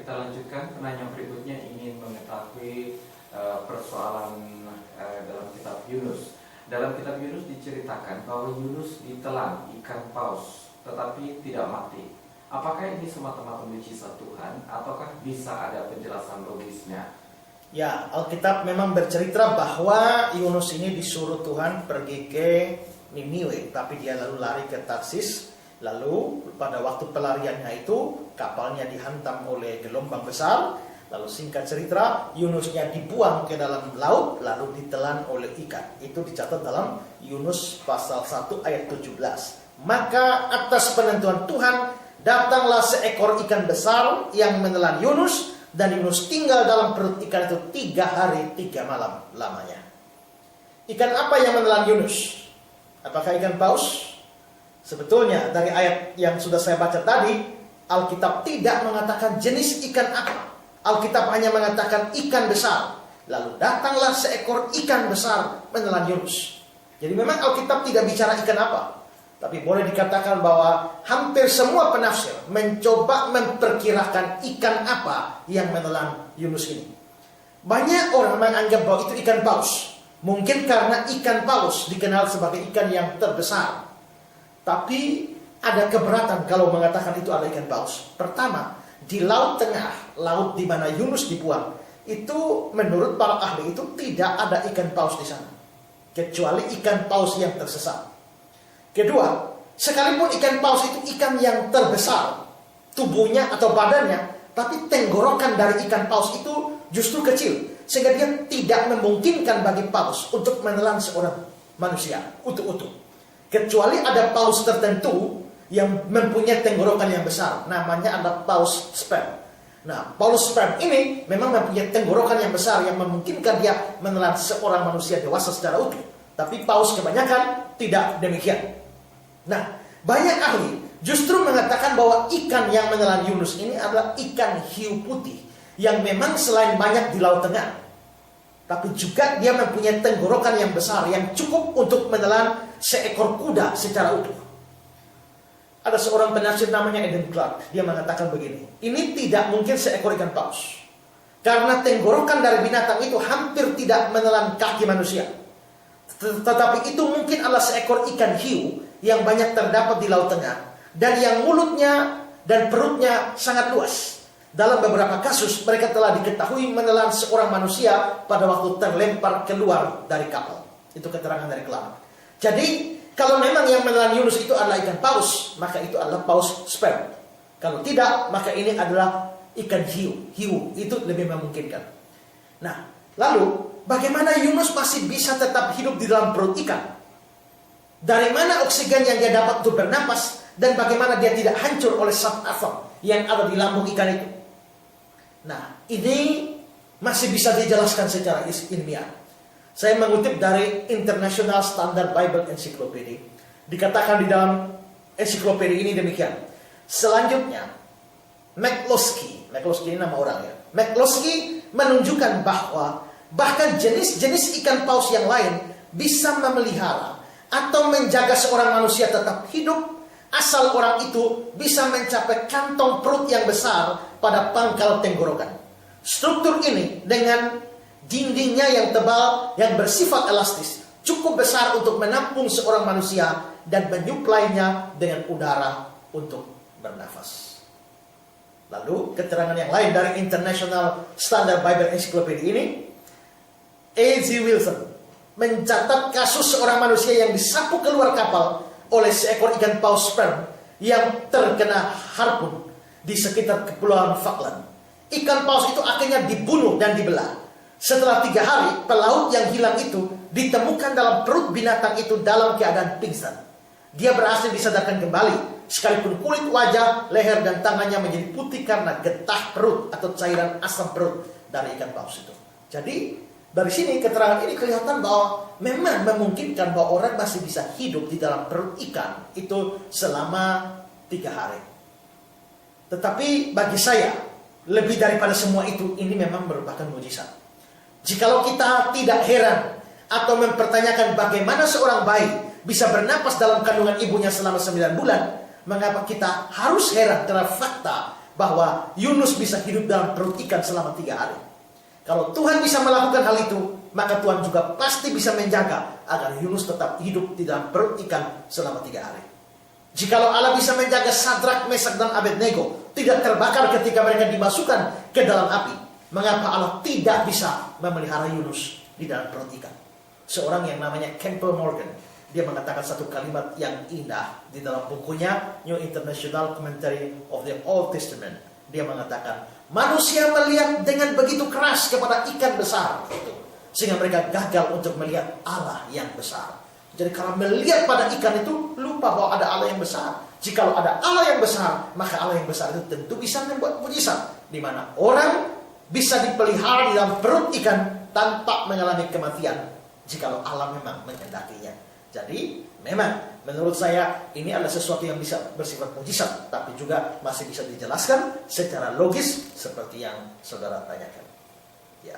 kita lanjutkan. Penanya berikutnya ingin mengetahui persoalan dalam kitab Yunus. Dalam kitab Yunus diceritakan bahwa Yunus ditelan ikan paus tetapi tidak mati. Apakah ini semata-mata mujizat Tuhan ataukah bisa ada penjelasan logisnya? Ya, Alkitab memang bercerita bahwa Yunus ini disuruh Tuhan pergi ke Niniwe, tapi dia lalu lari ke Tarsis. Lalu pada waktu pelariannya itu kapalnya dihantam oleh gelombang besar. Lalu singkat cerita, Yunusnya dibuang ke dalam laut lalu ditelan oleh ikan. Itu dicatat dalam Yunus pasal 1 ayat 17. Maka atas penentuan Tuhan datanglah seekor ikan besar yang menelan Yunus, dan Yunus tinggal dalam perut ikan itu 3 hari 3 malam lamanya. Ikan apa yang menelan Yunus? Apakah ikan paus? Sebetulnya dari ayat yang sudah saya baca tadi, Alkitab tidak mengatakan jenis ikan apa. Alkitab hanya mengatakan ikan besar. Lalu datanglah seekor ikan besar menelan Yunus. Jadi memang Alkitab tidak bicara ikan apa. Tapi boleh dikatakan bahwa hampir semua penafsir mencoba memperkirakan ikan apa yang menelan Yunus ini. Banyak orang menganggap bahwa itu ikan paus. Mungkin karena ikan paus dikenal sebagai ikan yang terbesar. Tapi ada keberatan kalau mengatakan itu adalah ikan paus. Pertama, di Laut Tengah, laut di mana Yunus dibuang, itu menurut para ahli itu tidak ada ikan paus di sana. Kecuali ikan paus yang tersesat. Kedua, sekalipun ikan paus itu ikan yang terbesar tubuhnya atau badannya, tapi tenggorokan dari ikan paus itu justru kecil, sehingga dia tidak memungkinkan bagi paus untuk menelan seorang manusia utuh-utuh. Kecuali ada paus tertentu yang mempunyai tenggorokan yang besar, namanya ada paus sperm. Nah, paus sperm ini memang mempunyai tenggorokan yang besar yang memungkinkan dia menelan seorang manusia dewasa secara utuh. Tapi paus kebanyakan tidak demikian. Nah, banyak ahli justru mengatakan bahwa ikan yang menelan Yunus ini adalah ikan hiu putih yang memang selain banyak di Laut Tengah, tapi juga dia mempunyai tenggorokan yang besar yang cukup untuk menelan seekor kuda secara utuh. Ada seorang penafsir namanya Eden Clark. Dia mengatakan begini, ini tidak mungkin seekor ikan paus, karena tenggorokan dari binatang itu hampir tidak menelan kaki manusia. Tetapi itu mungkin adalah seekor ikan hiu yang banyak terdapat di Laut Tengah, dan yang mulutnya dan perutnya sangat luas. Dalam beberapa kasus mereka telah diketahui menelan seorang manusia pada waktu terlempar keluar dari kapal. Itu keterangan dari Clark. Jadi kalau memang yang menelan Yunus itu adalah ikan paus, maka itu adalah paus sperm. Kalau tidak, maka ini adalah ikan hiu. Hiu itu lebih memungkinkan. Nah, lalu bagaimana Yunus masih bisa tetap hidup di dalam perut ikan? Dari mana oksigen yang dia dapat untuk bernapas, dan bagaimana dia tidak hancur oleh zat asam yang ada di lambung ikan itu? Nah, ini masih bisa dijelaskan secara ilmiah. Saya mengutip dari International Standard Bible Encyclopedia. Dikatakan di dalam ensiklopedia ini demikian. Selanjutnya, McCloskey ini nama orang ya. McCloskey menunjukkan bahwa bahkan jenis-jenis ikan paus yang lain bisa memelihara atau menjaga seorang manusia tetap hidup, asal orang itu bisa mencapai kantong perut yang besar pada pangkal tenggorokan. Struktur ini dengan dindingnya yang tebal yang bersifat elastis cukup besar untuk menampung seorang manusia dan menyuplainya dengan udara untuk bernafas. Lalu keterangan yang lain dari International Standard Bible Encyclopedia ini, A.Z. Wilson mencatat kasus seorang manusia yang disapu keluar kapal oleh seekor ikan paus sperm yang terkena harpun di sekitar Kepulauan Falkland. Ikan paus itu akhirnya dibunuh dan dibelah. Setelah 3 hari, pelaut yang hilang itu ditemukan dalam perut binatang itu dalam keadaan pingsan. Dia berhasil disadarkan kembali, sekalipun kulit wajah, leher, dan tangannya menjadi putih karena getah perut atau cairan asam perut dari ikan paus itu. Jadi dari sini keterangan ini kelihatan bahwa memang memungkinkan bahwa orang masih bisa hidup di dalam perut ikan itu selama 3 hari. Tetapi bagi saya, lebih daripada semua itu, ini memang merupakan mujizat. Jikalau kita tidak heran atau mempertanyakan bagaimana seorang bayi bisa bernapas dalam kandungan ibunya selama 9 bulan, mengapa kita harus heran terhadap fakta bahwa Yunus bisa hidup dalam perut ikan selama 3 hari. Kalau Tuhan bisa melakukan hal itu, maka Tuhan juga pasti bisa menjaga agar Yunus tetap hidup di dalam perut ikan selama 3 hari. Jikalau Allah bisa menjaga Sadrak, Mesak, dan Abednego tidak terbakar ketika mereka dimasukkan ke dalam api, mengapa Allah tidak bisa memelihara Yunus di dalam perut ikan? Seorang yang namanya Campbell Morgan, dia mengatakan satu kalimat yang indah di dalam bukunya New International Commentary of the Old Testament. Dia mengatakan, manusia melihat dengan begitu keras kepada ikan besar itu, sehingga mereka gagal untuk melihat Allah yang besar. Jadi kalau melihat pada ikan itu, lupa bahwa ada Allah yang besar. Jikalau ada Allah yang besar, maka Allah yang besar itu tentu bisa membuat mujizat, di mana orang bisa dipelihara di dalam perut ikan tanpa mengalami kematian, jikalau Allah memang menghendakinya. Jadi memang menurut saya ini adalah sesuatu yang bisa bersifat mujizat, tapi juga masih bisa dijelaskan secara logis seperti yang saudara tanyakan. Ya.